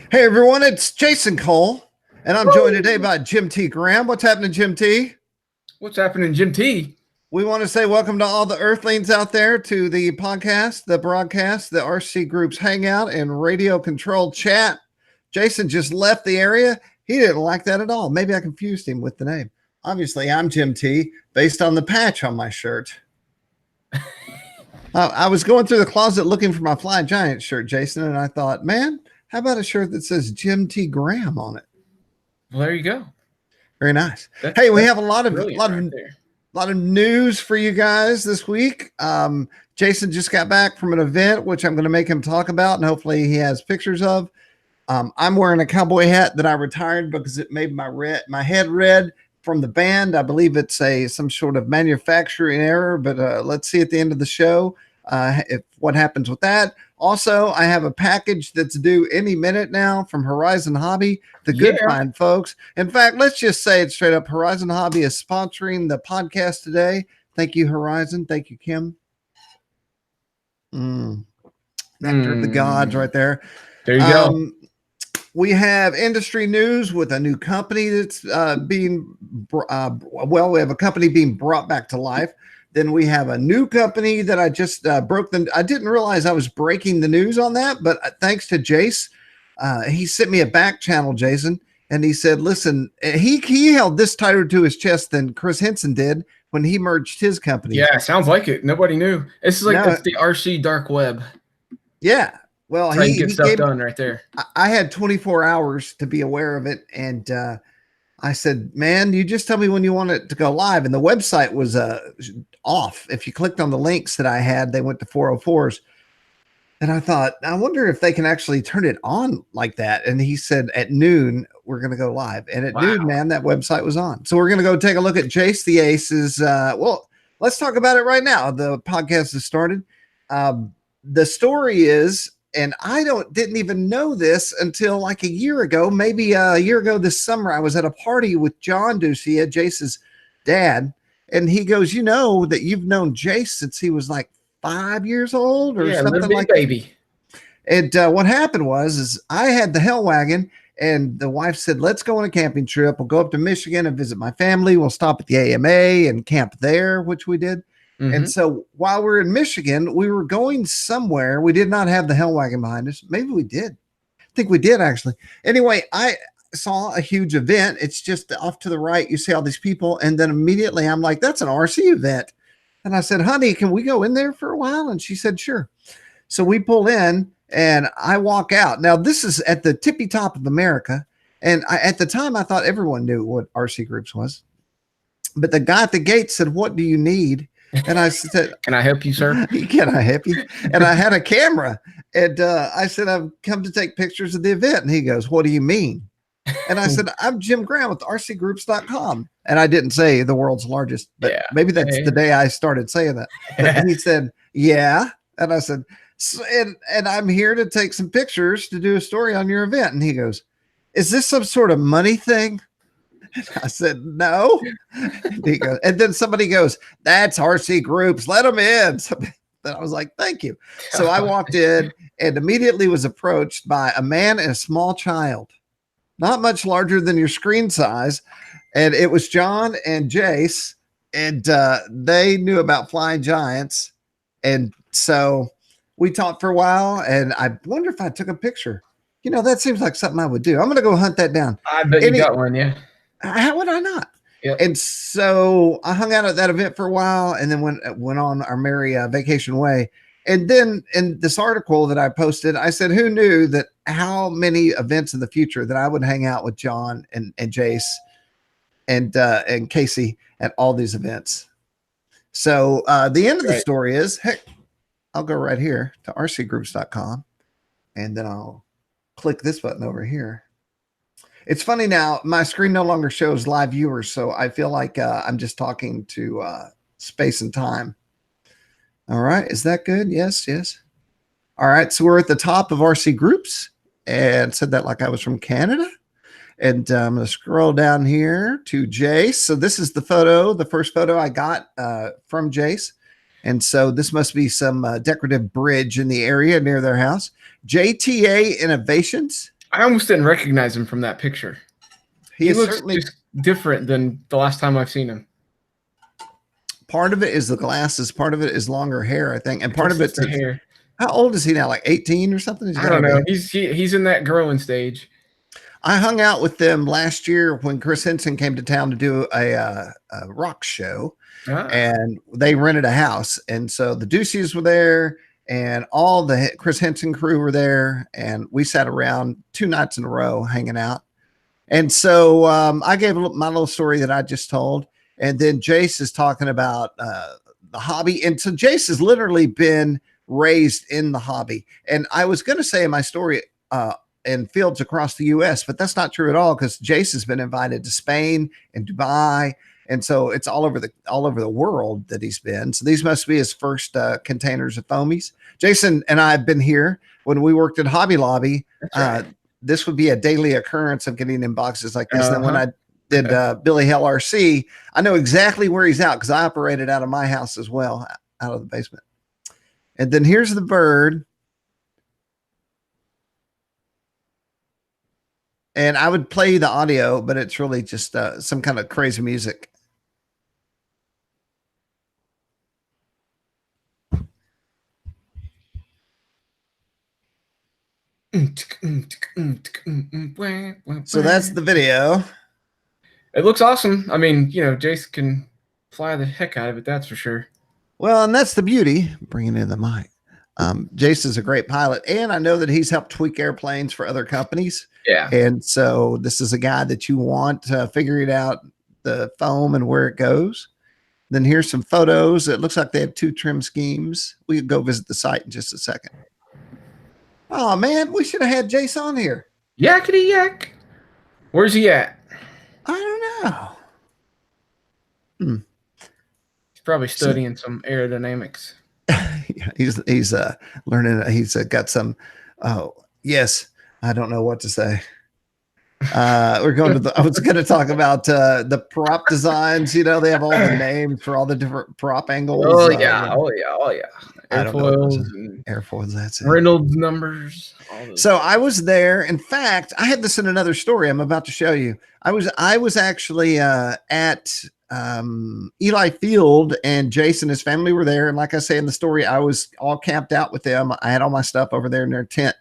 Hey everyone, it's Jason Cole, and I'm joined today by Jim T. Graham. What's happening, Jim T? What's happening, Jim T? We want to say welcome to all the Earthlings out there to the podcast, the broadcast, the RCGroups Hangout, and radio controlled chat. Jason just left the area. He didn't like that at all. Maybe I confused him with the name. Obviously, I'm Jim T, based on the patch on my shirt. I was going through the closet looking for my Fly Giant shirt, Jason, and I thought, man, how about a shirt that says Jim T. Graham on it? Well, there you go. Very nice. Hey, we have a lot of news for you guys this week. Jason just got back from an event, which I'm going to make him talk about, and hopefully he has pictures of. I'm wearing a cowboy hat that I retired because it made my head red from the band. I believe it's some sort of manufacturing error, but let's see at the end of the show what happens with that. Also, I have a package that's due any minute now from Horizon Hobby, the good find folks. In fact, let's just say it straight up. Horizon Hobby is sponsoring the podcast today. Thank you, Horizon. Thank you, Kim. Nectar of the gods right there. There you go. We have industry news with a new company that's we have a company being brought back to life. Then we have a new company that I just broke. I didn't realize I was breaking the news on that, but thanks to Jace, he sent me a back channel, Jason, and he said, listen, he held this tighter to his chest than Chris Henson did when he merged his company. Yeah, sounds like it. Nobody knew. This is like that's the RC dark web. Yeah. Well, he gets stuff done right there. I had 24 hours to be aware of it, and I said, man, you just tell me when you want it to go live. And the website was off. If you clicked on the links that I had, they went to 404s. And I thought, I wonder if they can actually turn it on like that. And he said at noon, we're going to go live. And at noon, man, that website was on. So we're going to go take a look at Jace the Ace's. Well, let's talk about it right now. The podcast has started. The story is, and I didn't even know this until like a year ago, maybe a year ago this summer. I was at a party with Jase Dussia, Jace's dad, and he goes, you know that you've known Jace since he was like 5 years old or something like baby. And what happened was I had the Hell Wagon, and the wife said, let's go on a camping trip. We'll go up to Michigan and visit my family. We'll stop at the AMA and camp there, which we did. And so while we're in Michigan, we were going somewhere. We did not have the Hell Wagon behind us. Maybe we did. I think we did, actually. Anyway, I saw a huge event. It's just off to the right. You see all these people. And then immediately I'm like, that's an RC event. And I said, honey, can we go in there for a while? And she said, sure. So we pull in and I walk out. Now, this is at the tippy top of America. And at the time, I thought everyone knew what RCGroups was. But the guy at the gate said, what do you need? And I said, can I help you, sir? Can I help you? And I had a camera. And I said, I've come to take pictures of the event. And he goes, what do you mean? And I said, I'm Jim Graham with RCGroups.com. And I didn't say the world's largest, but maybe that's the day I started saying that. But he said, yeah. And I said, and I'm here to take some pictures to do a story on your event. And he goes, is this some sort of money thing? I said, no. He goes, and then somebody goes, that's RCGroups. Let them in. So then I was like, thank you. So I walked in and immediately was approached by a man and a small child, not much larger than your screen size. And it was John and Jace, and they knew about flying giants. And so we talked for a while, and I wonder if I took a picture. You know, that seems like something I would do. I'm going to go hunt that down. I bet you got one, yeah. How would I not? Yep. And so I hung out at that event for a while, and then went on our merry vacation way. And then in this article that I posted, I said, who knew that how many events in the future that I would hang out with John and Jace and Casey at all these events. So the end of the story is, heck, I'll go right here to rcgroups.com, and then I'll click this button over here. It's funny now, my screen no longer shows live viewers, so I feel like I'm just talking to space and time. All right, is that good? Yes, yes. All right, so we're at the top of RCGroups, and said that like I was from Canada. And I'm going to scroll down here to Jace. So this is the photo, the first photo I got from Jace. And so this must be some decorative bridge in the area near their house. JTA Innovations. I almost didn't recognize him from that picture. He looks certainly just different than the last time I've seen him. Part of it is the glasses. Part of it is longer hair, I think, and part of It's it's the hair. How old is he now? Like 18 or something? I don't know. He's in that growing stage. I hung out with them last year when Chris Henson came to town to do a rock show, and they rented a house. And so the Dussies were there, and all the Chris Henson crew were there, and we sat around 2 nights in a row hanging out. And so I gave my little story that I just told, and then Jace is talking about the hobby. And so Jace has literally been raised in the hobby. And I was going to say in my story, in fields across the U.S., but that's not true at all, because Jace has been invited to Spain and Dubai, and so it's all over the world that he's been. So these must be his first containers of foamies. Jason and I have been here when we worked at Hobby Lobby. Right. This would be a daily occurrence of getting in boxes like this. And then when I did Billy Hell RC, I know exactly where he's out because I operated out of my house as well, out of the basement. And then here's the bird. And I would play the audio, but it's really just some kind of crazy music. So that's the video. It looks awesome. I mean, you know, Jace can fly the heck out of it, that's for sure. Well, and that's the beauty, bringing in the mic. Jace is a great pilot, and I know that he's helped tweak airplanes for other companies. Yeah. And so this is a guy that you want figuring out the foam and where it goes. Then here's some photos. It looks like they have 2 trim schemes. We could go visit the site in just a second. Oh man, we should have had Jace on here. Yakety yak. Where's he at? I don't know. He's probably studying some aerodynamics. he's learning. He's got some. Oh yes, I don't know what to say. We're going to I was going to talk about the prop designs. You know, they have all the names for all the different prop angles. Oh yeah. Airfoils, that's it. Reynolds numbers. So I was there. In fact, I had this in another story I'm about to show you. I was actually at Eli Field, and Jace and his family were there. And like I say in the story, I was all camped out with them. I had all my stuff over there in their tent.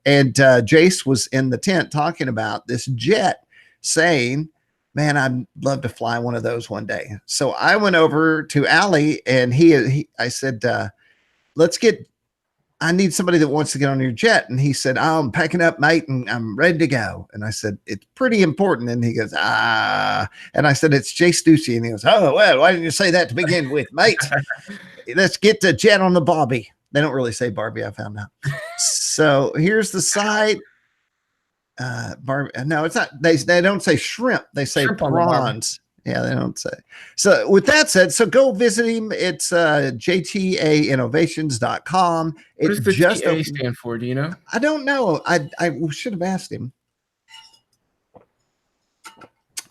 And Jace was in the tent talking about this jet, saying, man, I'd love to fly one of those one day. So I went over to Allie, and I said, I need somebody that wants to get on your jet. And he said, I'm packing up, mate, and I'm ready to go. And I said, it's pretty important. And he goes, and I said, it's Jase Dussia. And he goes, oh, well, why didn't you say that to begin with, mate? Let's get the jet on the Barbie. They don't really say Barbie, I found out. So here's the site. Barbie. No, it's not. They don't say shrimp. They say shrimp prawns. Yeah, they don't say. So with that said, so go visit him. It's jtainnovations.com. What does the TA stand for? Do you know? I don't know. I should have asked him.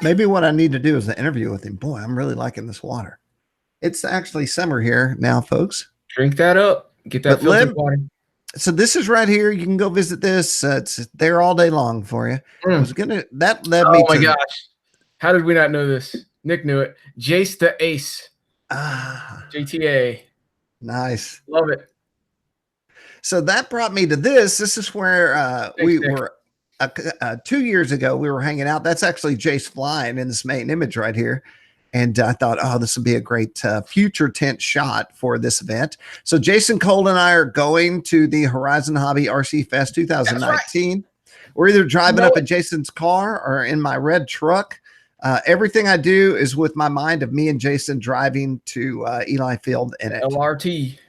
Maybe what I need to do is an interview with him. Boy, I'm really liking this water. It's actually summer here now, folks. Drink that up. Get that filtered water. So this is right here. You can go visit this. It's there all day long for you. I was gonna that led me. Oh my gosh. How did we not know this? Nick knew it. Jace the Ace. JTA. Nice. Love it. So that brought me to this. This is where we were 2 years ago. We were hanging out. That's actually Jace flying in this main image right here. And I thought, oh, this would be a great future tent shot for this event. So Jason Cole and I are going to the Horizon Hobby RC Fest 2019. Right. We're either driving up in Jason's car or in my red truck. Everything I do is with my mind of me and Jason driving to Eli Field in it. LRT.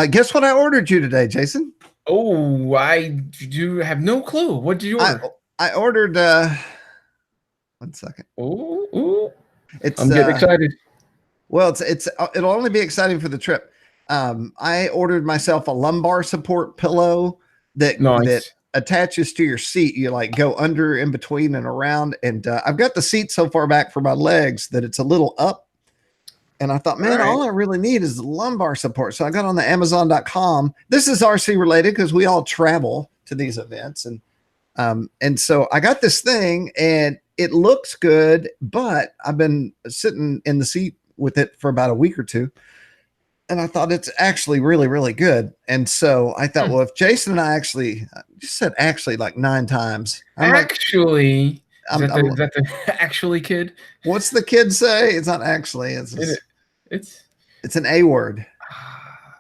Guess what I ordered you today, Jason? Oh, I do have no clue. What did you order? I ordered. 1 second. Ooh. I'm getting excited. Well, it'll only be exciting for the trip. I ordered myself a lumbar support pillow that attaches to your seat. You like go under, in between, and around. And I've got the seat so far back for my legs that it's a little up. And I thought, man, all I really need is the lumbar support. So I got on the Amazon.com. This is RC related because we all travel to these events. And And so I got this thing and it looks good, but I've been sitting in the seat with it for about a week or two. And I thought it's actually really, really good. And so I thought, well, if Jason and I actually just said actually like 9 times, I'm actually, like, is that the actually kid? What's the kid say? It's not actually. It's an A word.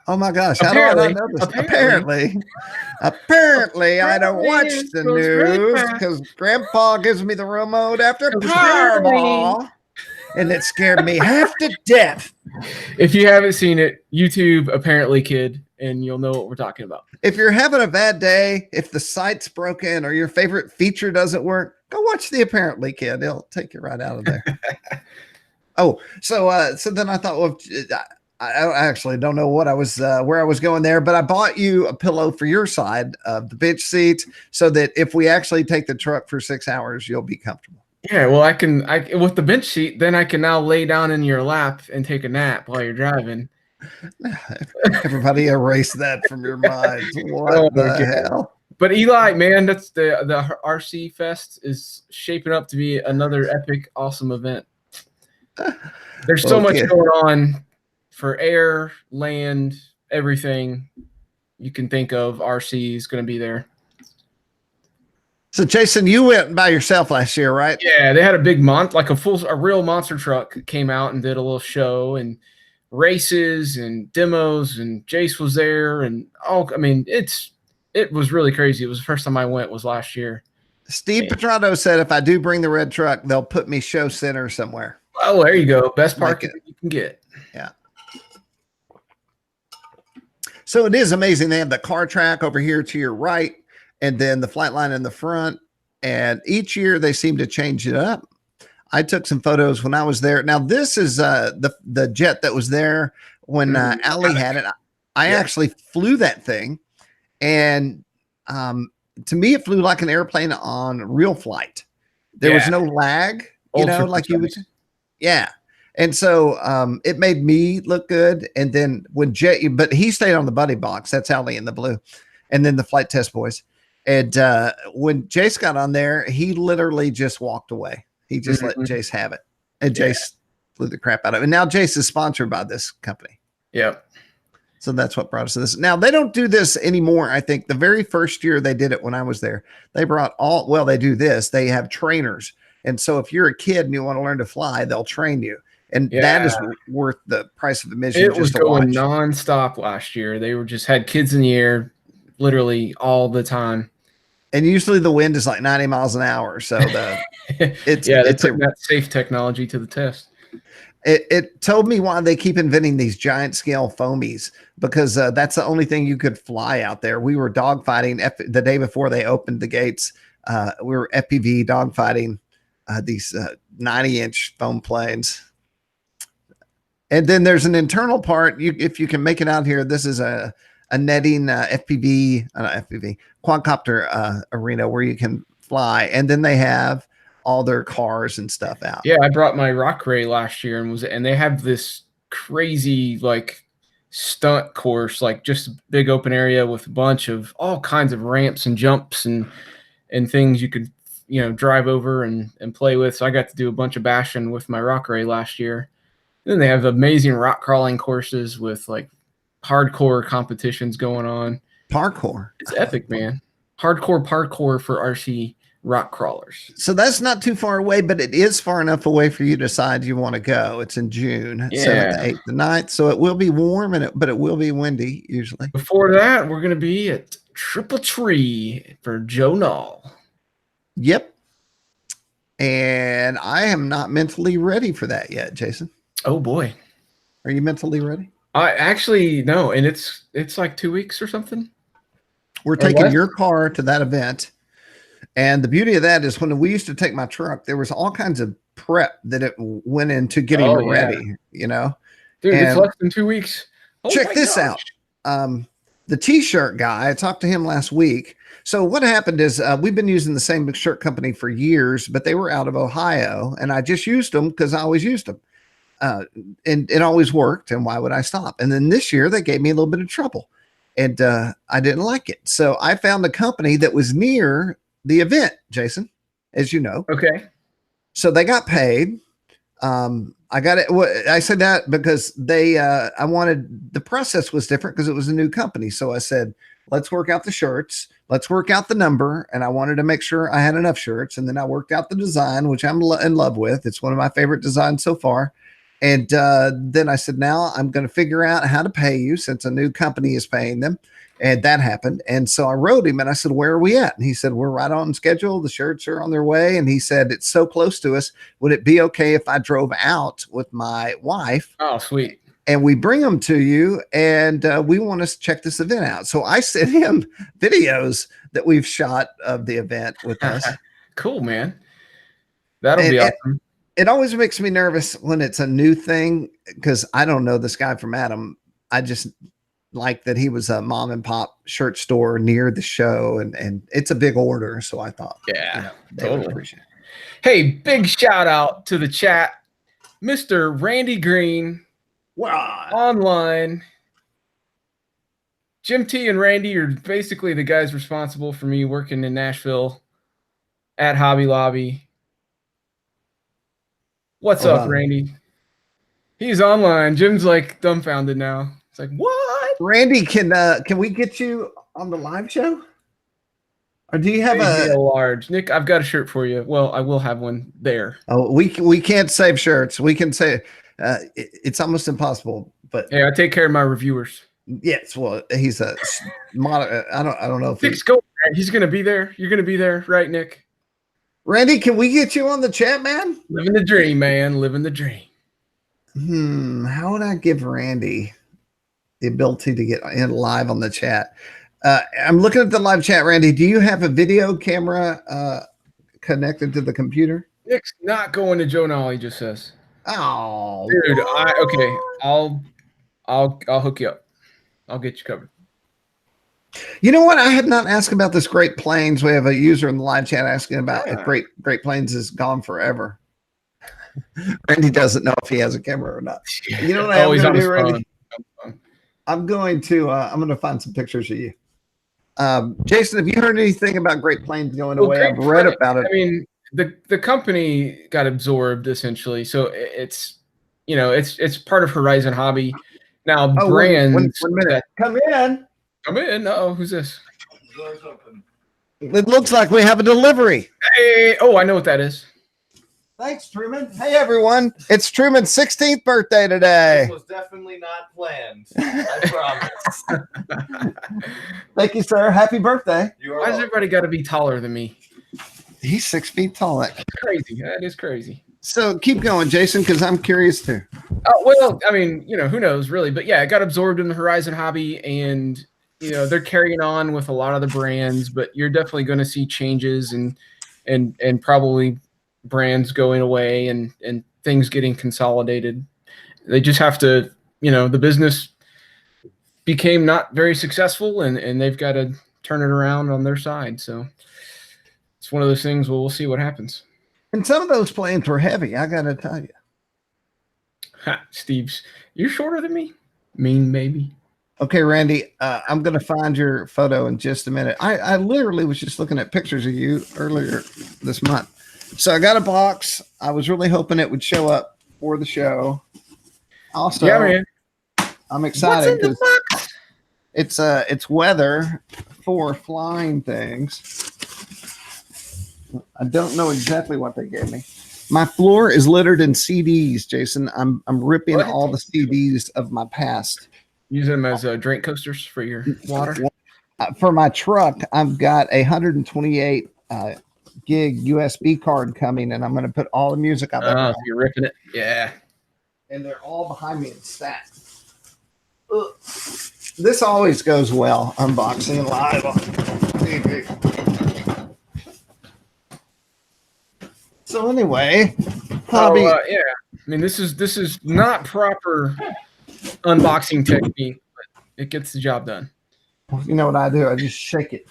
Oh my gosh! How do I not know this? Apparently, I don't watch the news because Grandpa gives me the remote after Powerball, and it scared me half to death. If you haven't seen it, YouTube apparently kid, and you'll know what we're talking about. If you're having a bad day, if the site's broken or your favorite feature doesn't work, go watch the Apparently Kid. It'll take you right out of there. So then I thought, well, I actually don't know what I was where I was going there, but I bought you a pillow for your side of the bench seat so that if we actually take the truck for 6 hours, you'll be comfortable. Yeah, well, I with the bench seat, then I can now lay down in your lap and take a nap while you're driving. Everybody erase that from your minds. What the hell? But Eli, man, that's the RC Fest is shaping up to be another epic, awesome event. There's so much going on for air, land, everything you can think of. RC is going to be there. So, Jason, you went by yourself last year, right? Yeah, they had a big a real monster truck came out and did a little show and races and demos, and Jace was there, and it was really crazy. It was the first time I went was last year. Steve Petrano said if I do bring the red truck, they'll put me show center somewhere. Oh, there you go. Best parking you can get. Yeah. So it is amazing. They have the car track over here to your right, and then the flight line in the front. And each year they seem to change it up. I took some photos when I was there. Now this is the jet that was there when Allie had it. I actually flew that thing, and to me it flew like an airplane on real flight. There was no lag, like you would. Yeah. And so it made me look good. And then when but he stayed on the buddy box. That's Allie in the blue. And then the flight test boys. And when Jace got on there, he literally just walked away. He just let Jace have it. And Jace flew the crap out of it. And now Jace is sponsored by this company. Yeah. So that's what brought us to this. Now, they don't do this anymore. I think the very first year they did it when I was there, they brought they do this. They have trainers. And so if you're a kid and you want to learn to fly, they'll train you. And that is worth the price of admission. It was going nonstop last year. They had kids in the air literally all the time. And usually the wind is like 90 miles an hour. So they took that safe technology to the test. It told me why they keep inventing these giant scale foamies, because that's the only thing you could fly out there. We were dogfighting the day before they opened the gates. We were FPV dogfighting these 90-inch foam planes. And then there's an internal part. If you can make it out here, this is a netting FPV quadcopter arena where you can fly. And then they have all their cars and stuff out. Yeah, I brought my rock ray last year and they have this crazy like stunt course, like just a big open area with a bunch of all kinds of ramps and jumps and things you could drive over and play with. So I got to do a bunch of bashing with my rock ray last year. And then they have amazing rock crawling courses with like hardcore competitions going on. Parkour. It's epic, man. Hardcore parkour for RC rock crawlers. So that's not too far away, but it is far enough away for you to decide you want to go. It's in June, 7th, 8th, the 9th. So it will be warm, but it will be windy usually. Before that, we're going to be at Triple Tree for Joe Knoll. Yep. And I am not mentally ready for that yet, Jason. Oh boy. Are you mentally ready? I actually no, and it's like 2 weeks or something. We're taking your car to that event. And the beauty of that is when we used to take my truck, there was all kinds of prep that it went into getting it ready, Dude, it's less than 2 weeks. Check this out. The t-shirt guy, I talked to him last week. So what happened is we've been using the same shirt company for years, but they were out of Ohio, and I just used them because I always used them. And it always worked, and why would I stop? And then this year they gave me a little bit of trouble, and I didn't like it. So I found a company that was near the event, Jason, as you know. Okay. So they got paid. I got it. I said that because I wanted, the process was different because it was a new company. So I said, let's work out the shirts. Let's work out the number. And I wanted to make sure I had enough shirts. And then I worked out the design, which I'm in love with. It's one of my favorite designs so far. And then I said, now I'm going to figure out how to pay you since a new company is paying them. And that happened. And so I wrote him and I said, where are we at? And he said, we're right on schedule. The shirts are on their way. And he said, it's so close to us. Would it be okay if I drove out with my wife? Oh, sweet. And we bring them to you, and we want to check this event out. So I sent him videos that we've shot of the event with us. Cool, man. That'll be awesome. It always makes me nervous when it's a new thing because I don't know this guy from Adam. I just like that he was a mom and pop shirt store near the show, and it's a big order. So I thought, yeah, they would appreciate it. Hey, big shout out to the chat, Mr. Randy Green. Wow. Online. Jim T and Randy are basically the guys responsible for me working in Nashville at Hobby Lobby. What's up, Randy? He's online. Jim's like dumbfounded now. It's like, what? Randy, can we get you on the live show? Or do you have a large? Nick, I've got a shirt for you. Well, I will have one there. Oh, we can't save shirts. We can say it's almost impossible. But yeah, I take care of my reviewers. Yes, well, he's a I don't know if he's gonna be there. You're gonna be there, right, Nick? Randy, can we get you on the chat, man? Living the dream, man. Living the dream. How would I give Randy the ability to get in live on the chat? I'm looking at the live chat. Randy, do you have a video camera connected to the computer? Nick's not going to Joe Nolly, just says. Oh, dude. Okay. I'll hook you up. I'll get you covered. You know what? I had not asked about this Great Plains. We have a user in the live chat asking about if Great Plains is gone forever. Randy doesn't know if he has a camera or not. You know what I'm going to do, Randy? I'm going to find some pictures of you. Jason, have you heard anything about Great Plains going away? I've read about it. I mean, the company got absorbed essentially, so it's part of Horizon Hobby now. Brands. One minute. Come in. Uh-oh, who's this? It looks like we have a delivery. Hey, I know what that is. Thanks, Truman. Hey, everyone. It's Truman's 16th birthday today. This was definitely not planned. I promise. Thank you, sir. Happy birthday. Why does everybody got to be taller than me? He's 6 feet tall. That's crazy. That is crazy. So keep going, Jason, because I'm curious too. Oh, well, I mean, who knows really, but yeah, it got absorbed in the Horizon Hobby, and they're carrying on with a lot of the brands, but you're definitely going to see changes and probably brands going away and things getting consolidated. They just have to, the business became not very successful, and they've got to turn it around on their side. So it's one of those things where we'll see what happens. And some of those planes were heavy, I got to tell you. Steve's, you're shorter than me? Mean baby. Okay, Randy, I'm going to find your photo in just a minute. I literally was just looking at pictures of you earlier this month. So I got a box. I was really hoping it would show up for the show. Also, yeah, man. I'm excited because it's weather for flying things. I don't know exactly what they gave me. My floor is littered in CDs, Jason. I'm ripping all the CDs of my past. Use them as drink coasters for your water. For my truck, I've got a 128 gig USB card coming, and I'm going to put all the music I've ever. You're ripping it, yeah. And they're all behind me in stacks. This always goes well. Unboxing live on TV. So anyway, hobby. Yeah. I mean, this is not proper unboxing technique, but it gets the job done. You know what I do? I just shake it.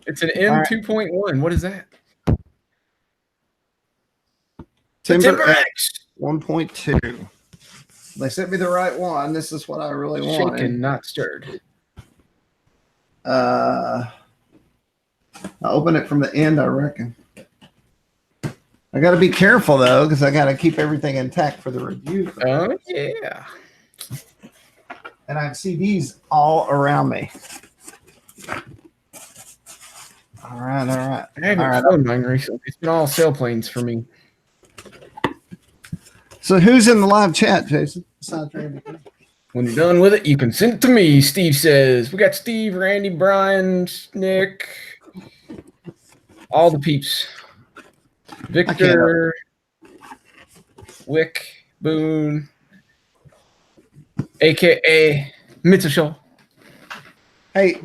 It's an M2.1. What is that? Timber X 1.2. They sent me the right one. This is what I really wanted. Shaken, not stirred. I'll open it from the end, I reckon. I got to be careful, though, because I got to keep everything intact for the review. Oh, yeah. And I have CDs all around me. All right. I haven't found mine recently. It's been all sailplanes for me. So who's in the live chat, Jason? Besides Randy? When you're done with it, you can send it to me, Steve says. We got Steve, Randy, Brian, Nick, all the peeps. Victor, Wick, Boone, a.k.a. Mitchell. Hey,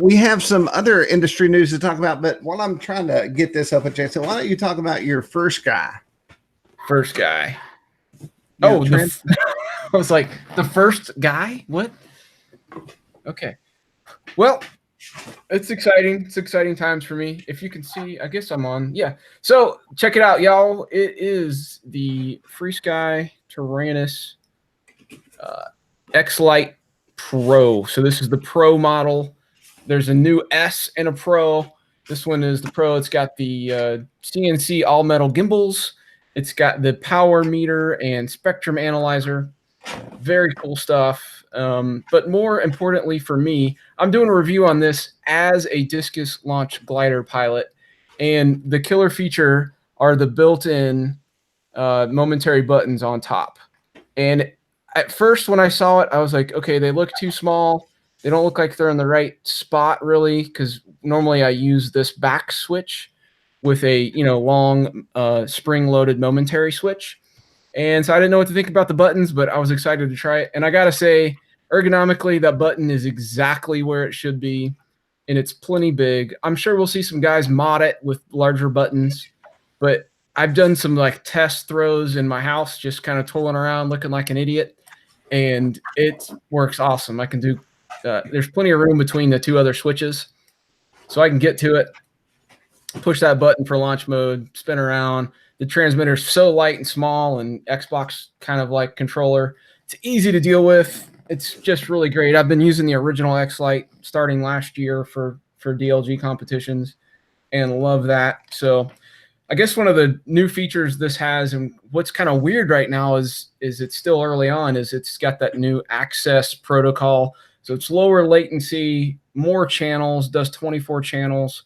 we have some other industry news to talk about, but while I'm trying to get this up with Jason, why don't you talk about your first guy? First guy. Your I was like, the first guy? What? Okay. Well, it's exciting. It's exciting times for me. If you can see, I guess I'm on. Yeah. So check it out, y'all. It is the Frsky Tyrannus X-Lite Pro. So this is the Pro model. There's a new S and a Pro. This one is the Pro. It's got the CNC all-metal gimbals. It's got the power meter and spectrum analyzer. Very cool stuff. But more importantly for me, I'm doing a review on this as a discus launch glider pilot. And the killer feature are the built-in momentary buttons on top. And at first when I saw it, I was like, okay, they look too small. They don't look like they're in the right spot, really, because normally I use this back switch with a long spring-loaded momentary switch. And so I didn't know what to think about the buttons, but I was excited to try it. And I got to say, ergonomically, that button is exactly where it should be, and it's plenty big. I'm sure we'll see some guys mod it with larger buttons, but I've done some like test throws in my house, just kind of tooling around looking like an idiot, and it works awesome. I can do there's plenty of room between the two other switches, so I can get to it, push that button for launch mode, spin around. The transmitter is so light and small, and Xbox kind of like controller. It's easy to deal with. It's just really great. I've been using the original X-Lite starting last year for DLG competitions and love that. So I guess one of the new features this has, and what's kind of weird right now is it's still early on, is it's got that new access protocol. So it's lower latency, more channels, does 24 channels,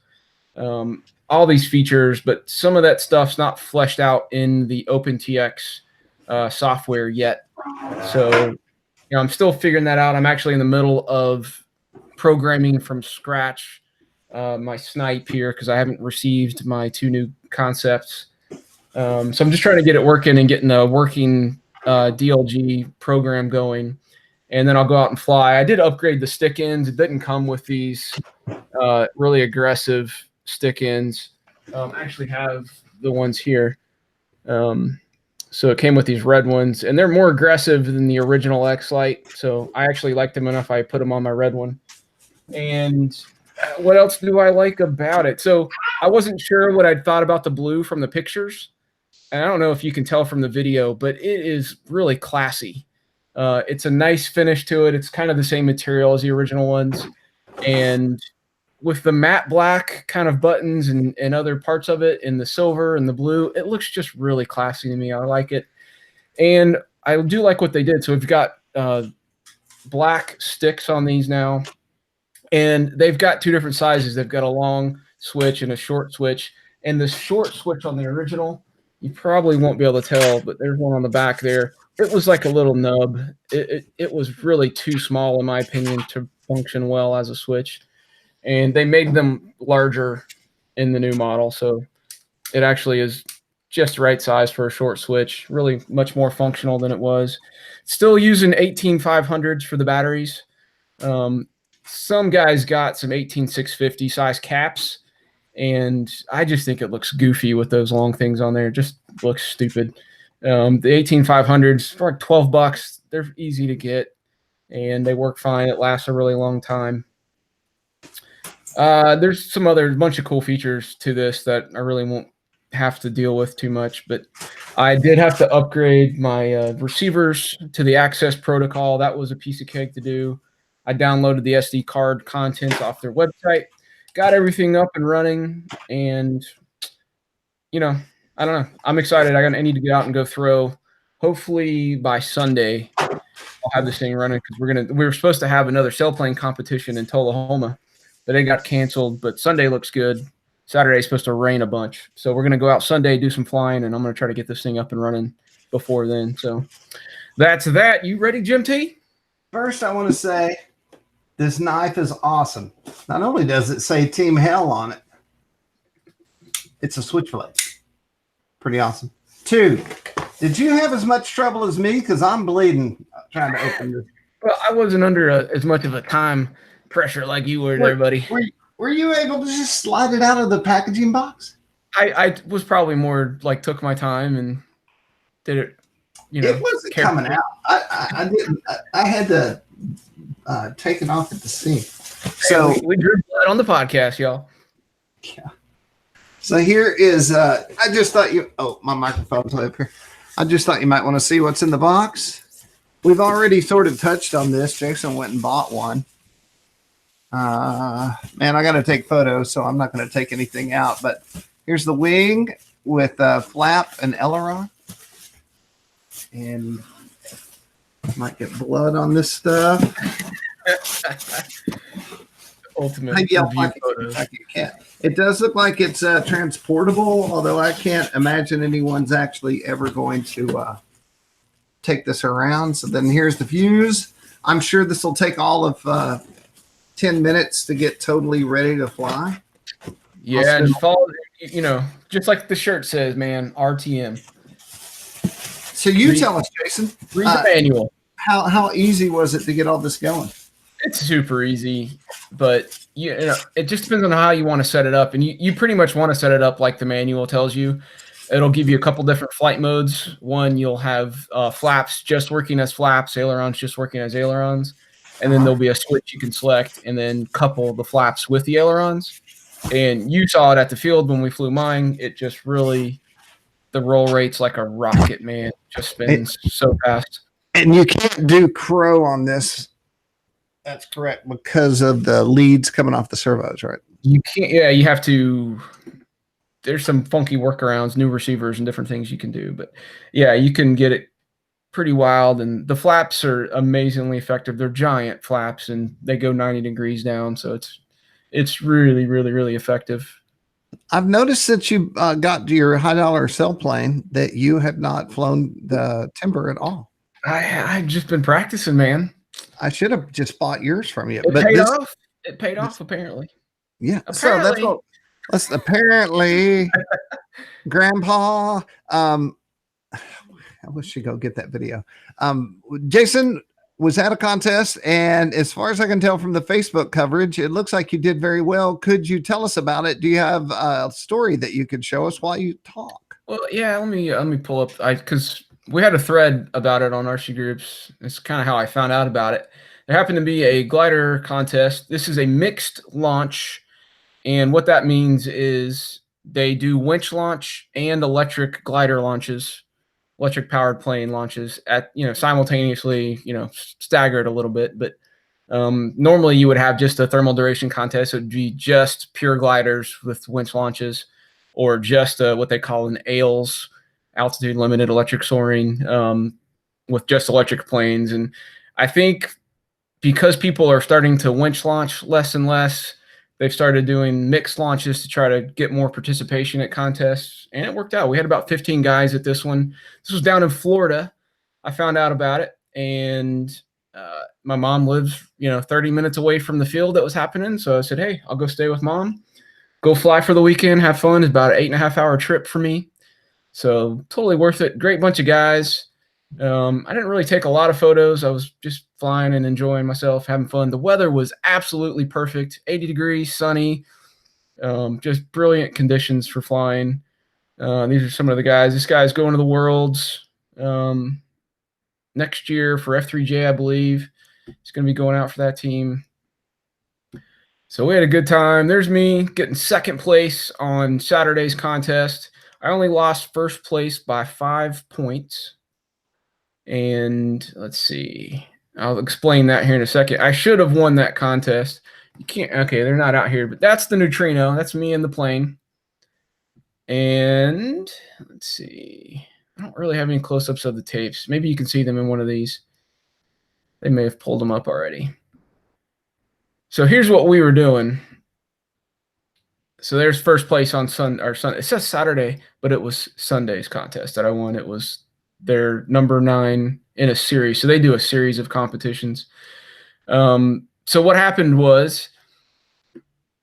all these features, but some of that stuff's not fleshed out in the OpenTX software yet. So I'm still figuring that out. I'm actually in the middle of programming from scratch my snipe here because I haven't received my 2 new concepts. So I'm just trying to get it working and getting a working DLG program going. And then I'll go out and fly. I did upgrade the stick ends. It didn't come with these really aggressive stick ends. I actually have the ones here. So it came with these red ones, and they're more aggressive than the original X-Lite. So I actually liked them enough. I put them on my red one. And what else do I like about it? So I wasn't sure what I'd thought about the blue from the pictures. And I don't know if you can tell from the video, but it is really classy. It's a nice finish to it. It's kind of the same material as the original ones. And with the matte black kind of buttons and other parts of it in the silver and the blue, it looks just really classy to me. I like it. And I do like what they did. So we've got black sticks on these now. And they've got 2 different sizes. They've got a long switch and a short switch. And the short switch on the original, you probably won't be able to tell, but there's one on the back there. It was like a little nub. It was really too small, in my opinion, to function well as a switch. And they made them larger in the new model. So it actually is just the right size for a short switch. Really much more functional than it was. Still using 18500s for the batteries. Some guys got some 18650 size caps. And I just think it looks goofy with those long things on there. It just looks stupid. The 18500s for like $12. They're easy to get. And they work fine. It lasts a really long time. There's some other bunch of cool features to this that I really won't have to deal with too much, but I did have to upgrade my receivers to the access protocol. That was a piece of cake to do. I downloaded the SD card contents off their website, got everything up and running, and I don't know. I'm excited. I need to get out and go throw. Hopefully by Sunday, I'll have this thing running because we were supposed to have another sailplane competition in Tullahoma, but it got canceled. But Sunday looks good. Saturday's supposed to rain a bunch, so we're gonna go out Sunday, do some flying, and I'm gonna try to get this thing up and running before then. So that's that. You ready, Jim T? First, I want to say this knife is awesome. Not only does it say Team Hell on it, it's a switchblade. Pretty awesome. 2, did you have as much trouble as me? Because I'm bleeding trying to open this. Well, I wasn't under as much of a time pressure like you were there, buddy. Were you able to just slide it out of the packaging box? I was probably more like took my time and did it. It wasn't coming out. I didn't. I had to take it off at the seam. So we drew blood on the podcast, y'all. Yeah. So here is. I just thought you. Oh, my microphone's up here. I just thought you might want to see what's in the box. We've already sort of touched on this. Jason went and bought one. Man, I got to take photos, so I'm not going to take anything out. But here's the wing with flap and aileron. And might get blood on this stuff. Ultimate Maybe I'll find it. It does look like it's transportable, although I can't imagine anyone's actually ever going to take this around. So then here's the fuse. I'm sure this will take all of 10 minutes to get totally ready to fly. Yeah, and follow, just like the shirt says, man, RTM. So you tell us, Jason. Read the manual. How easy was it to get all this going? It's super easy, but it just depends on how you want to set it up. And you pretty much want to set it up like the manual tells you. It'll give you a couple different flight modes. One, you'll have flaps just working as flaps, ailerons just working as ailerons. And then there'll be a switch you can select and then couple the flaps with the ailerons. And you saw it at the field when we flew mine. It just really, the roll rate's like a rocket, man. It just spins so fast. And you can't do crow on this. That's correct, because of the leads coming off the servos, right? You can't. Yeah, you have to. There's some funky workarounds, new receivers, and different things you can do. But yeah, you can get it pretty wild. And the flaps are amazingly effective. They're giant flaps, and they go 90 degrees down. So it's really, really, really effective. I've noticed since you got your high dollar sailplane that you have not flown the timber at all. I've just been practicing, man. I should have just bought yours from you. It paid off, apparently. Yeah. Apparently. So that's what. Apparently, Grandpa. I wish you'd go get that video. Jason was at a contest, and as far as I can tell from the Facebook coverage, it looks like you did very well. Could you tell us about it? Do you have a story that you could show us while you talk? Well, yeah. Let me pull up because we had a thread about it on RCGroups. It's kind of how I found out about it. There happened to be a glider contest. This is a mixed launch, and what that means is they do winch launch and electric glider launches, electric powered plane launches at simultaneously, staggered a little bit. But normally you would have just a thermal duration contest. It would be just pure gliders with winch launches, or just what they call an AILS, altitude limited electric soaring, with just electric planes. And I think because people are starting to winch launch less and less, they've started doing mixed launches to try to get more participation at contests, and it worked out. We had about 15 guys at this one. This was down in Florida. I found out about it, and my mom lives, 30 minutes away from the field that was happening. So I said, hey, I'll go stay with mom, go fly for the weekend, have fun. It's about an 8.5-hour trip for me. So totally worth it. Great bunch of guys. I didn't really take a lot of photos. I was just flying and enjoying myself, having fun. The weather was absolutely perfect. 80 degrees, sunny, just brilliant conditions for flying. These are some of the guys. This guy's going to the Worlds next year for F3J, I believe. He's going to be going out for that team. So we had a good time. There's me getting second place on Saturday's contest. I only lost first place by 5 points. And let's see. I'll explain that here in a second. I should have won that contest. You can't. Okay, they're not out here, but that's the neutrino. That's me in the plane. And let's see. I don't really have any close-ups of the tapes. Maybe you can see them in one of these. They may have pulled them up already. So here's what we were doing. So there's first place on Sunday. It says Saturday, but it was Sunday's contest that I won. It was their number 9 in a series. So they do a series of competitions. So what happened was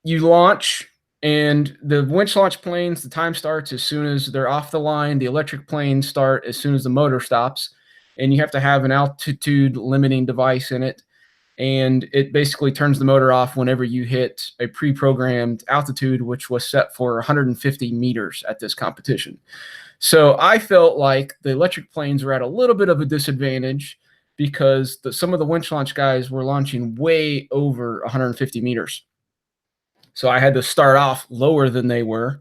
you launch, and the winch launch planes, the time starts as soon as they're off the line. The electric planes start as soon as the motor stops, and you have to have an altitude limiting device in it. And it basically turns the motor off whenever you hit a pre-programmed altitude, which was set for 150 meters at this competition. So I felt like the electric planes were at a little bit of a disadvantage because some of the winch launch guys were launching way over 150 meters. So I had to start off lower than they were.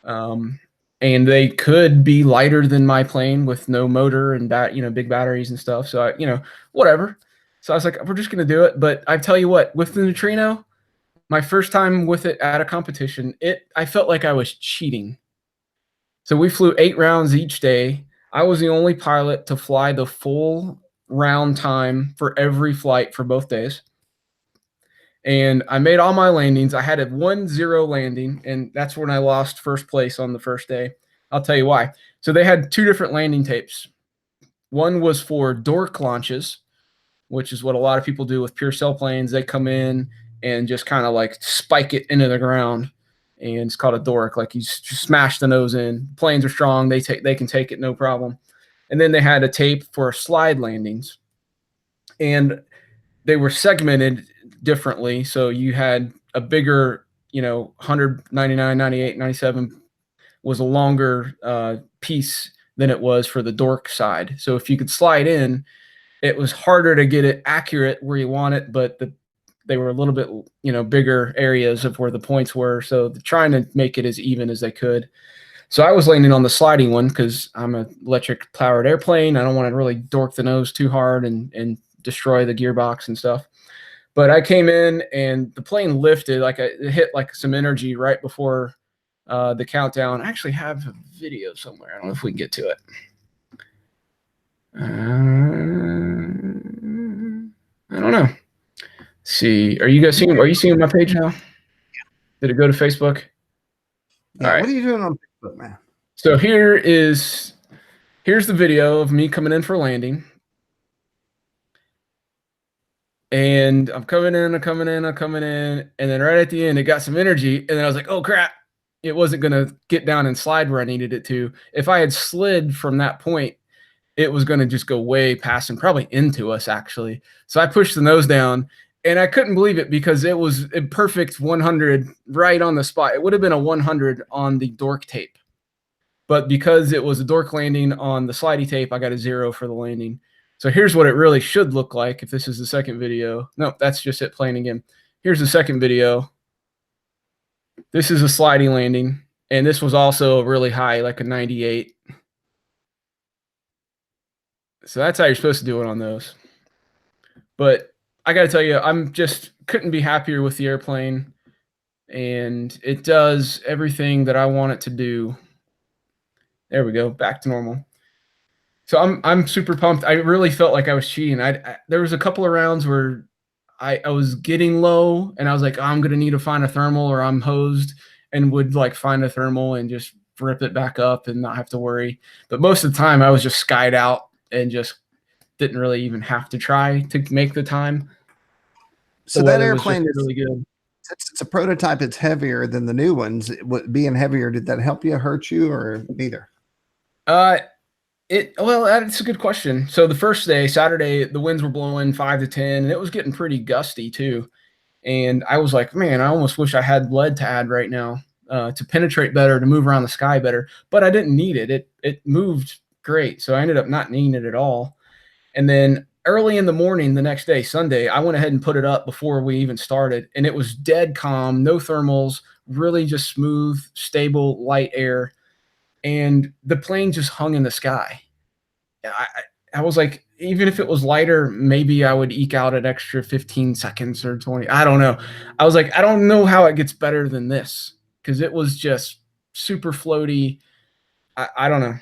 And they could be lighter than my plane with no motor and big batteries and stuff. So whatever. So I was like, we're just going to do it. But I tell you what, with the neutrino, my first time with it at a competition, I felt like I was cheating. So we flew 8 rounds each day. I was the only pilot to fly the full round time for every flight for both days. And I made all my landings. I had a 1-0 landing, and that's when I lost first place on the first day. I'll tell you why. So they had 2 different landing tapes. One was for dork launches, which is what a lot of people do with pure sailplanes. They come in and just kind of like spike it into the ground, and it's called a dork. Like you just smash the nose in. Planes are strong. They can take it, no problem. And then they had a tape for slide landings, and they were segmented differently. So you had a bigger, 100, 99, 98, 97 was a longer piece than it was for the dork side. So if you could slide in, it was harder to get it accurate where you want it, but they were a little bit, bigger areas of where the points were. So they're trying to make it as even as they could. So I was landing on the sliding one because I'm an electric powered airplane. I don't want to really dork the nose too hard and destroy the gearbox and stuff. But I came in and the plane lifted, it hit like some energy right before the countdown. I actually have a video somewhere. I don't know if we can get to it. I don't know. Let's see, are you seeing my page now? Did it go to Facebook? Yeah, all right. What are you doing on Facebook, man? So here's the video of me coming in for landing. And I'm coming in, and then right at the end, it got some energy, and then I was like, oh crap, it wasn't gonna get down and slide where I needed it to. If I had slid from that point, it was gonna just go way past and probably into us, actually. So I pushed the nose down, and I couldn't believe it because it was a perfect 100 right on the spot. It would have been a 100 on the dork tape. But because it was a dork landing on the slidey tape, I got a 0 for the landing. So here's what it really should look like if this is the second video. Nope, that's just it playing again. Here's the second video. This is a sliding landing, and this was also really high, like a 98. So that's how you're supposed to do it on those. But I got to tell you, I'm just couldn't be happier with the airplane, and it does everything that I want it to do. There we go, back to normal. So I'm super pumped. I really felt like I was cheating. There was a couple of rounds where I was getting low, and I was like, oh, I'm gonna need to find a thermal, or I'm hosed, and would like find a thermal and just rip it back up and not have to worry. But most of the time, I was just skied out and just didn't really even have to try to make the time. So that airplane is really good. It's a prototype. It's heavier than the new ones. Being heavier, did that help you, hurt you, or neither? Well, that's a good question. So the first day, Saturday, the winds were blowing 5 to 10, and it was getting pretty gusty too. And I was like, man, I almost wish I had lead to add right now to penetrate better, to move around the sky better. But I didn't need it. It moved great, so I ended up not needing it at all. And then early in the morning the next day, Sunday, I went ahead and put it up before we even started, and it was dead calm, no thermals, really just smooth, stable, light air. And the plane just hung in the sky. I was like, even if it was lighter, maybe I would eke out an extra 15 seconds or 20. I don't know. I was like, I don't know how it gets better than this, because it was just super floaty. I don't know.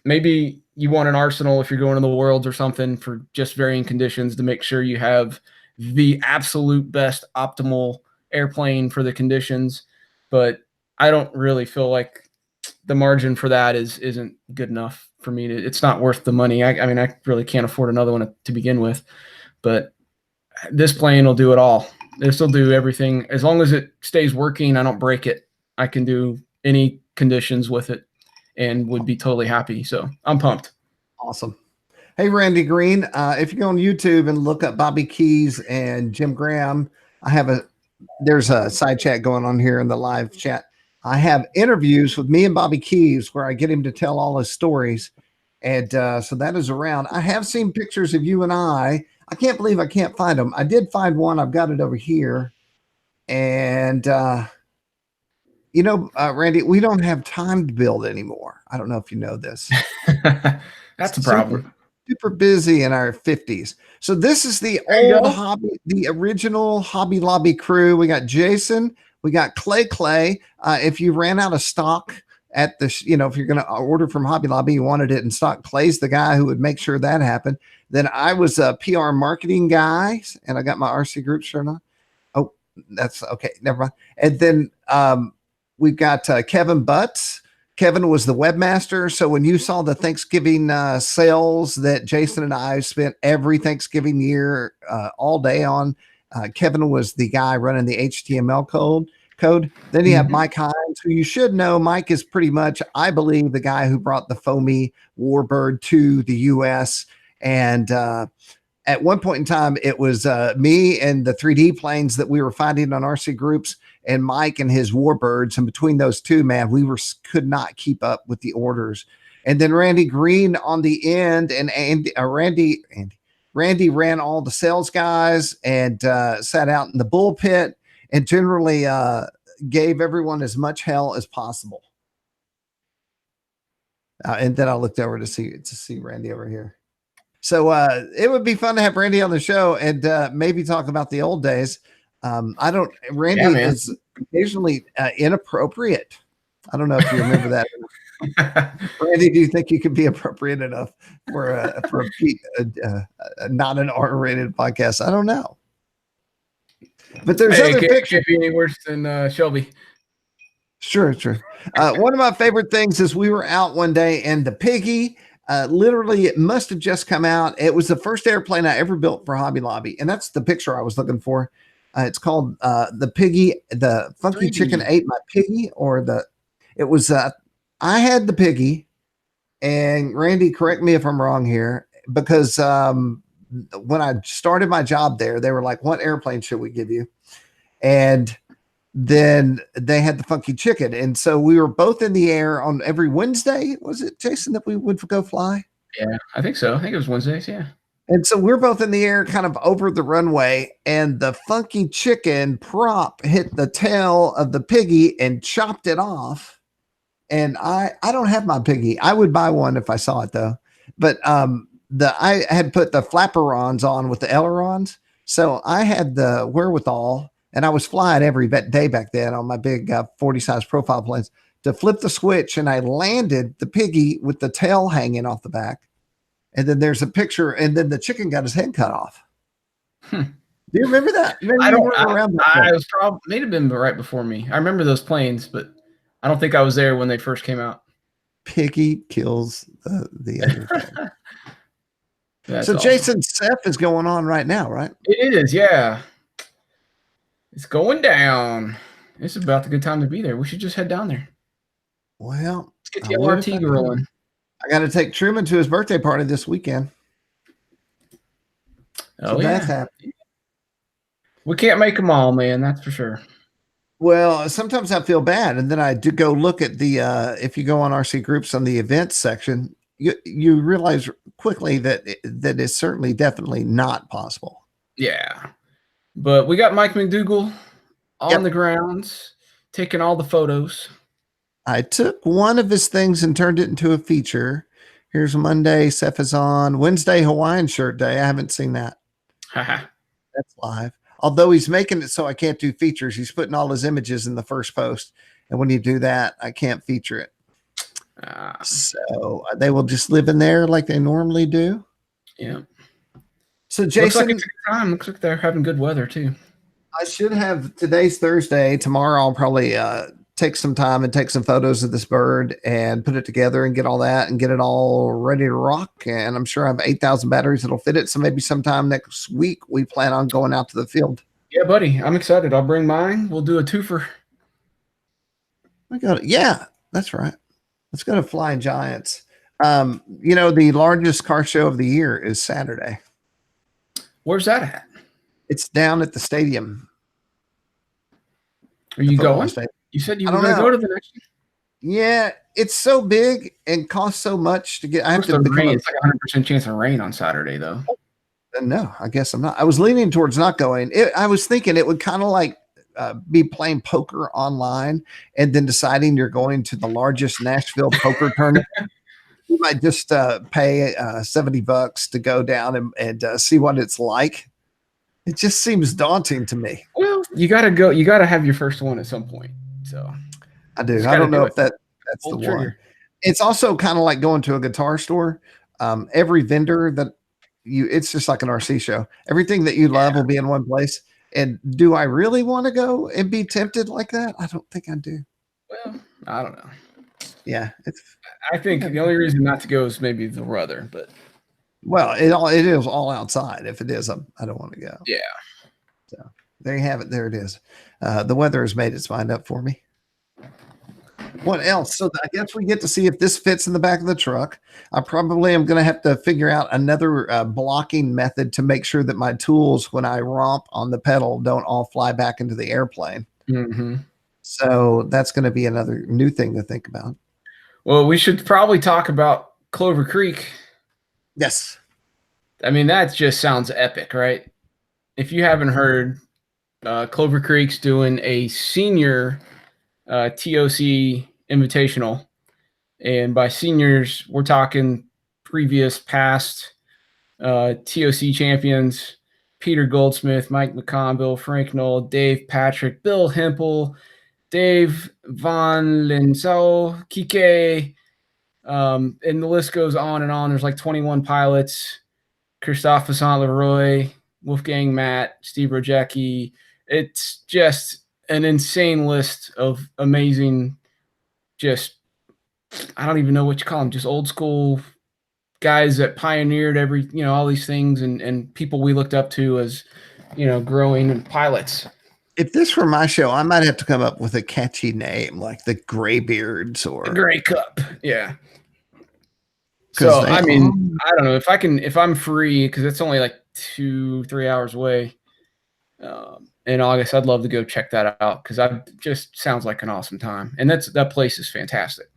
Maybe you want an arsenal if you're going to the Worlds or something for just varying conditions to make sure you have the absolute best optimal airplane for the conditions. But I don't really feel like the margin for that isn't good enough for me. It's not worth the money. I mean, I really can't afford another one to begin with. But this plane will do it all. This will do everything. As long as it stays working, I don't break it, I can do any conditions with it and would be totally happy. So I'm pumped. Awesome. Hey, Randy Green, if you go on YouTube and look up Bobby Keys and Jim Graham, there's a side chat going on here in the live chat. I have interviews with me and Bobby Keys where I get him to tell all his stories. And so that is around. I have seen pictures of you and I can't believe I can't find them. I did find one. I've got it over here. And, Randy, we don't have time to build anymore. I don't know if you know this. That's a problem. Super busy in our 50s. So this is the original Hobby Lobby crew. We got Jason, we got Clay. If you ran out of stock at the, if you're going to order from Hobby Lobby, you wanted it in stock, Clay's the guy who would make sure that happened. Then I was a PR marketing guy, and I got my RC Group shirt on. Oh, that's okay. Never mind. And then we've got Kevin Butts. Kevin was the webmaster. So when you saw the Thanksgiving sales that Jason and I spent every Thanksgiving year all day on, Kevin was the guy running the HTML code. Then you have Mike Hines, who you should know. Mike is pretty much, I believe, the guy who brought the foamy Warbird to the US. And at one point in time, it was me and the 3D planes that we were finding on RC Groups, and Mike and his Warbirds. And between those two, man, we could not keep up with the orders. And then Randy Green on the end, and Randy ran all the sales guys and sat out in the bullpit and generally gave everyone as much hell as possible. And then I looked over to see Randy over here. So it would be fun to have Randy on the show and maybe talk about the old days. Randy is occasionally inappropriate. I don't know if you remember that. Randy, do you think you could be appropriate enough for a not an R-rated podcast? I don't know. But there's other pictures. Can't be any worse than Shelby. Sure. One of my favorite things is we were out one day and the Piggy, literally, it must have just come out. It was the first airplane I ever built for Hobby Lobby, and that's the picture I was looking for. It's called the Piggy. The Funky 3D. Chicken ate my Piggy, I had the Piggy, and Randy, correct me if I'm wrong here, because when I started my job there, they were like, "What airplane should we give you?" And then they had the Funky Chicken. And so we were both in the air on every Wednesday. Was it, Jason, that we would go fly? Yeah, I think so. I think it was Wednesdays. Yeah. And so we're both in the air kind of over the runway, and the Funky Chicken prop hit the tail of the Piggy and chopped it off. And I don't have my Piggy. I would buy one if I saw it though. But I had put the flaperons on with the ailerons. So I had the wherewithal, and I was flying every day back then on my big 40 size profile planes, to flip the switch, and I landed the Piggy with the tail hanging off the back. And then there's a picture, and then the chicken got his head cut off. Do you remember that? I don't. I was probably may have been right before me. I remember those planes, but I don't think I was there when they first came out. Piggy kills the other thing. So awesome. Jason Seth is going on right now, right? It is, yeah. It's going down. It's about the good time to be there. We should just head down there. Well, let's get the LRT rolling. I got to take Truman to his birthday party this weekend. So that's happening. We can't make them all, man. That's for sure. Well, sometimes I feel bad, and then I do go look at the. If you go on RC Groups on the events section, you realize quickly that is certainly definitely not possible. Yeah, but we got Mike McDougall on the grounds taking all the photos. I took one of his things and turned it into a feature. Here's Monday. Seth is on. Wednesday, Hawaiian shirt day. I haven't seen that. Haha. That's live. Although he's making it so I can't do features. He's putting all his images in the first post. And when you do that, I can't feature it. So they will just live in there like they normally do. Yeah. So Looks Jason, like it's a good time. Looks like they're having good weather too. I should have, today's Thursday. Tomorrow I'll probably take some time and take some photos of this bird and put it together and get all that and get it all ready to rock. And I'm sure I have 8,000 batteries that'll fit it. So maybe sometime next week we plan on going out to the field. Yeah, buddy. I'm excited. I'll bring mine. We'll do a twofer. I got it. Yeah, that's right. Let's go to Flying Giants. You know, the largest car show of the year is Saturday. Where's that at? It's down at the stadium. Are you going? Stadium. You said you I were don't going to know. go to the next one? Yeah, it's so big and costs so much to get. I have to become It's like 100% chance of rain on Saturday, though. No, I guess I'm not. I was leaning towards not going. I was thinking it would kind of like be playing poker online and then deciding you're going to the largest Nashville poker tournament. You might just pay $70 to go down and see what it's like. It just seems daunting to me. Well, you got to go. You got to have your first one at some point. So I do. I don't know if that's Pull the the one. trigger. It's also kind of like going to a guitar store. Every vendor that it's just like an RC show. Everything that you love will be in one place. And do I really want to go and be tempted like that? I don't think I do. Well, I don't know. Yeah, I think the only reason not to go is maybe the weather, but it is all outside. If it is, I don't want to go. yeah. So there you have it. There it is. The weather has made its mind up for me. What else? So I guess we get to see if this fits in the back of the truck. I probably am going to have to figure out another blocking method to make sure that my tools, when I romp on the pedal, don't all fly back into the airplane. Mm-hmm. So that's going to be another new thing to think about. Well, we should probably talk about Clover Creek. Yes. I mean, that just sounds epic, right? If you haven't heard, Clover Creek's doing a senior TOC invitational. And by seniors, we're talking previous past TOC champions, Peter Goldsmith, Mike McConville, Frank Knoll, Dave Patrick, Bill Hempel, Dave Von Linsau, Kike, and the list goes on and on. There's like 21 pilots, Christophe Vincent-Leroy, Wolfgang Matt, Steve Rojecki. It's just an insane list of amazing, just, I don't even know what you call them, just old school guys that pioneered all these things and people we looked up to as, growing pilots. If this were my show, I might have to come up with a catchy name like the Graybeards or the Grey Cup. Yeah. So, I mean, I don't know if I'm free, because it's only like 2-3 hours away. In August, I'd love to go check that out, because just sounds like an awesome time. And that place is fantastic.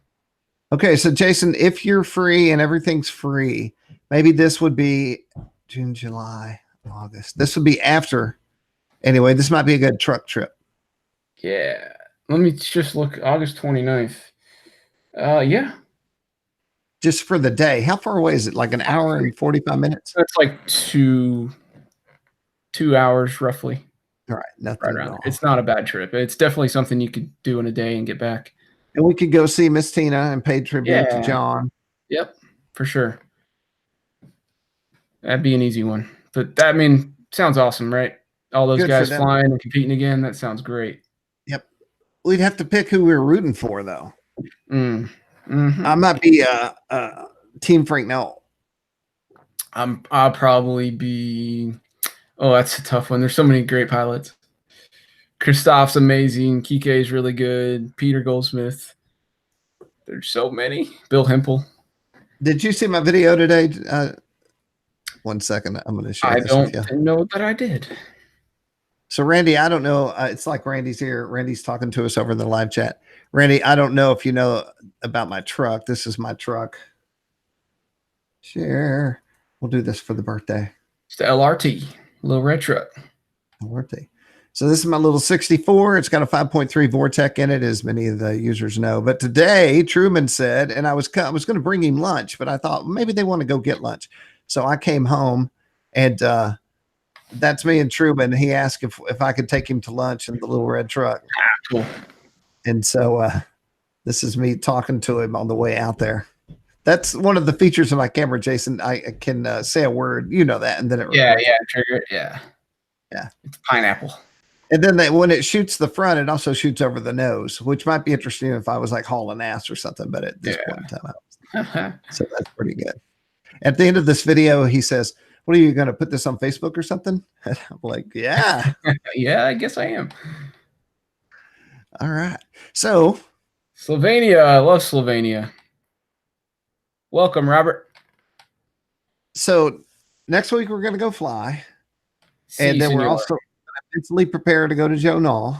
Okay, so Jason, if you're free and everything's free, maybe this would be June, July, August. This would be after. Anyway, this might be a good truck trip. Yeah. Let me just look. August 29th. Yeah. Just for the day. How far away is it? Like an hour and 45 minutes? That's like 2 hours roughly. All right. Nothing Right at around all. there. It's not a bad trip. It's definitely something you could do in a day and get back. And we could go see Miss Tina and pay tribute to John. Yep, for sure. That'd be an easy one. But sounds awesome, right? All those guys flying and competing again. That sounds great. Yep. We'd have to pick who we were rooting for, though. Mm-hmm. I might be Team Frank Knoll. I'll probably be. Oh, that's a tough one. There's so many great pilots. Christophe's amazing. Kike's really good. Peter Goldsmith. There's so many. Bill Hempel. Did you see my video today? 1 second. I'm going to share this with you. I don't know that I did. So, Randy, I don't know. It's like Randy's here. Randy's talking to us over in the live chat. Randy, I don't know if you know about my truck. This is my truck. Share. We'll do this for the birthday. It's the LRT, little red truck. Birthday. So this is my little 64. It's got a 5.3 Vortec in it, as many of the users know. But today, Truman said, and I was going to bring him lunch, but I thought maybe they want to go get lunch. So I came home, and that's me and Truman. He asked if I could take him to lunch in the little red truck. Cool. And so this is me talking to him on the way out there. That's one of the features of my camera, Jason. I can say a word, you know that, and then it trigger it. Yeah. It's pineapple. And then when it shoots the front, it also shoots over the nose, which might be interesting if I was like hauling ass or something. But at this point in time, so that's pretty good. At the end of this video, he says, "What are you going to put this on Facebook or something?" I'm like, "Yeah, yeah, I guess I am." All right. So Slovenia, I love Slovenia. Welcome, Robert. So next week we're going to go fly, and then we're also mentally prepared to go to Joe Knoll.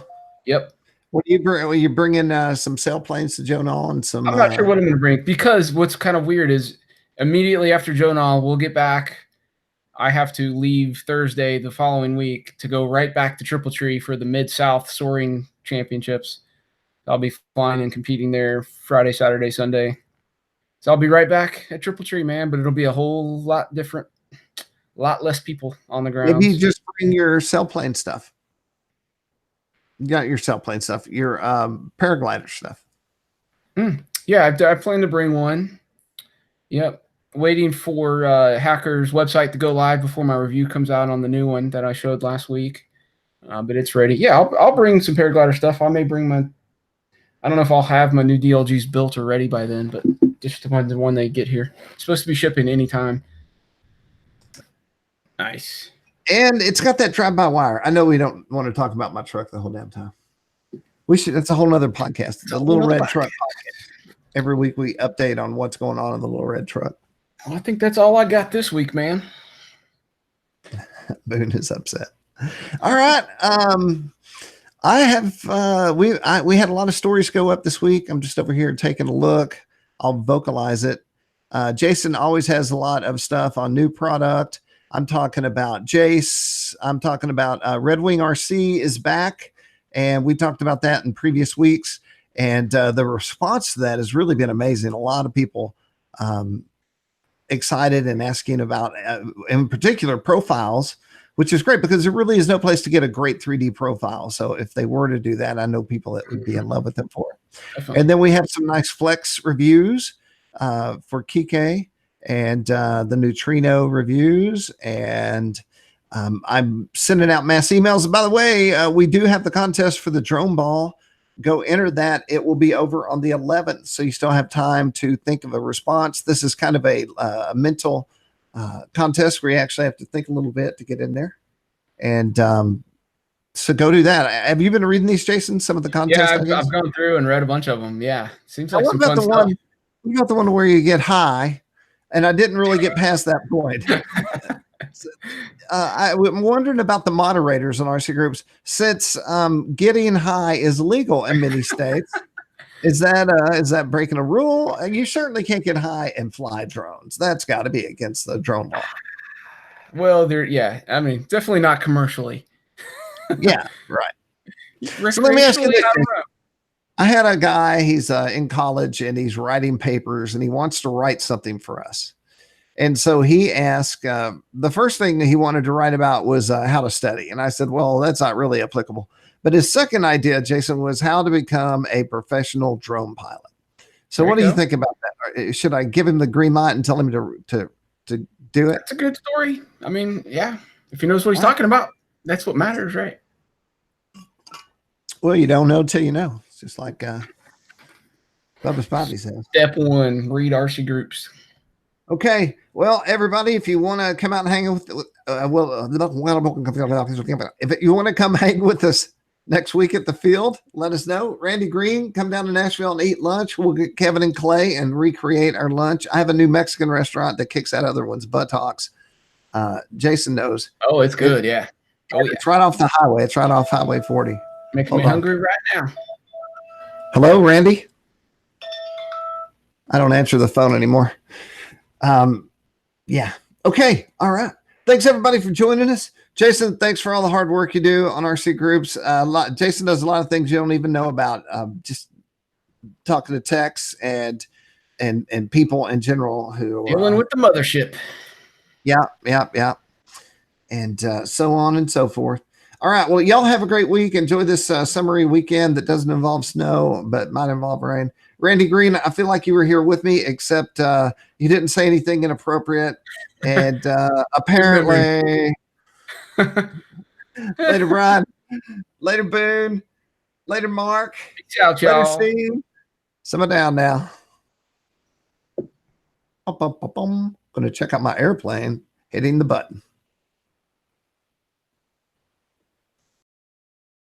Yep. What do you bring? Will you bring in some sailplanes to Joe Knoll and some? I'm not sure what I'm going to bring, because what's kind of weird is immediately after Joe Knoll, we'll get back. I have to leave Thursday the following week to go right back to Triple Tree for the Mid-South Soaring Championships. I'll be flying and competing there Friday, Saturday, Sunday. So I'll be right back at Triple Tree, man, but it'll be a whole lot different. A lot less people on the ground. Maybe you just bring your sailplane stuff. You got your sailplane stuff, your paraglider stuff. Yeah, I plan to bring one. Yep. Waiting for Hacker's website to go live before my review comes out on the new one that I showed last week. But it's ready. Yeah, I'll bring some paraglider stuff. I may bring my, I don't know if I'll have my new DLGs built or ready by then, but just depends on when they get here. It's supposed to be shipping anytime. Nice. And it's got that drive-by-wire. I know we don't want to talk about my truck the whole damn time. We should. That's a whole nother podcast. The Little Red Truck podcast. Every week we update on what's going on in the Little Red Truck. Well, I think that's all I got this week, man. Boone is upset. All right. I have we had a lot of stories go up this week. I'm just over here taking a look. I'll vocalize it. Jason always has a lot of stuff on new product. I'm talking about Jace. I'm talking about Red Wing RC is back, and we talked about that in previous weeks. And the response to that has really been amazing. A lot of people excited and asking about, in particular, profiles, which is great because there really is no place to get a great 3D profile. So if they were to do that, I know people that would be in love with them for it. Definitely. And then we have some nice Flex reviews for Kike and the Neutrino reviews. And I'm sending out mass emails. And by the way, we do have the contest for the drone ball. Go enter that. It will be over on the 11th. So you still have time to think of a response. This is kind of a mental contest where you actually have to think a little bit to get in there. And so go do that. Have you been reading these, Jason? Some of the contests? Yeah, I've gone through and read a bunch of them. Yeah. Seems like some fun stuff. What about the one where you get high? And I didn't really get past that point. I'm wondering about the moderators on RC Groups. Since getting high is legal in many states, is that breaking a rule? You certainly can't get high and fly drones. That's got to be against the drone law. Well, I mean, definitely not commercially. Yeah, right. So let me ask you this. I had a guy, he's in college and he's writing papers and he wants to write something for us. And so he asked, the first thing that he wanted to write about was how to study. And I said, well, that's not really applicable. But his second idea, Jason, was how to become a professional drone pilot. So what do you think about that? Should I give him the green light and tell him to do it? That's a good story. I mean, yeah, if he knows what he's talking about, that's what matters, right? Well, you don't know till you know. It's just like Bubba's Bobby says. Step one, read RCGroups. Okay. Well, everybody, if you want to come out and hang with, if you want to come hang with us next week at the field, let us know. Randy Green, come down to Nashville and eat lunch. We'll get Kevin and Clay and recreate our lunch. I have a new Mexican restaurant that kicks that other one's buttocks. Jason knows. Oh, it's good. Yeah. Oh, yeah. It's right off the highway. It's right off Highway 40. Making me hungry right now. Hello, Randy. I don't answer the phone anymore. Yeah. Okay. All right. Thanks everybody for joining us. Jason, thanks for all the hard work you do on RC Groups. Jason does a lot of things you don't even know about. Just talking to techs and people in general who Dealing with the mothership. yeah, and so on and so forth. All right, well, y'all have a great week. Enjoy this summery weekend that doesn't involve snow but might involve rain. Randy Green, I feel like you were here with me, except you didn't say anything inappropriate, and apparently later Brian, later Boone, later Mark, Peace out, later y'all. Steve. Simmer down now. Gonna check out my airplane, hitting the button.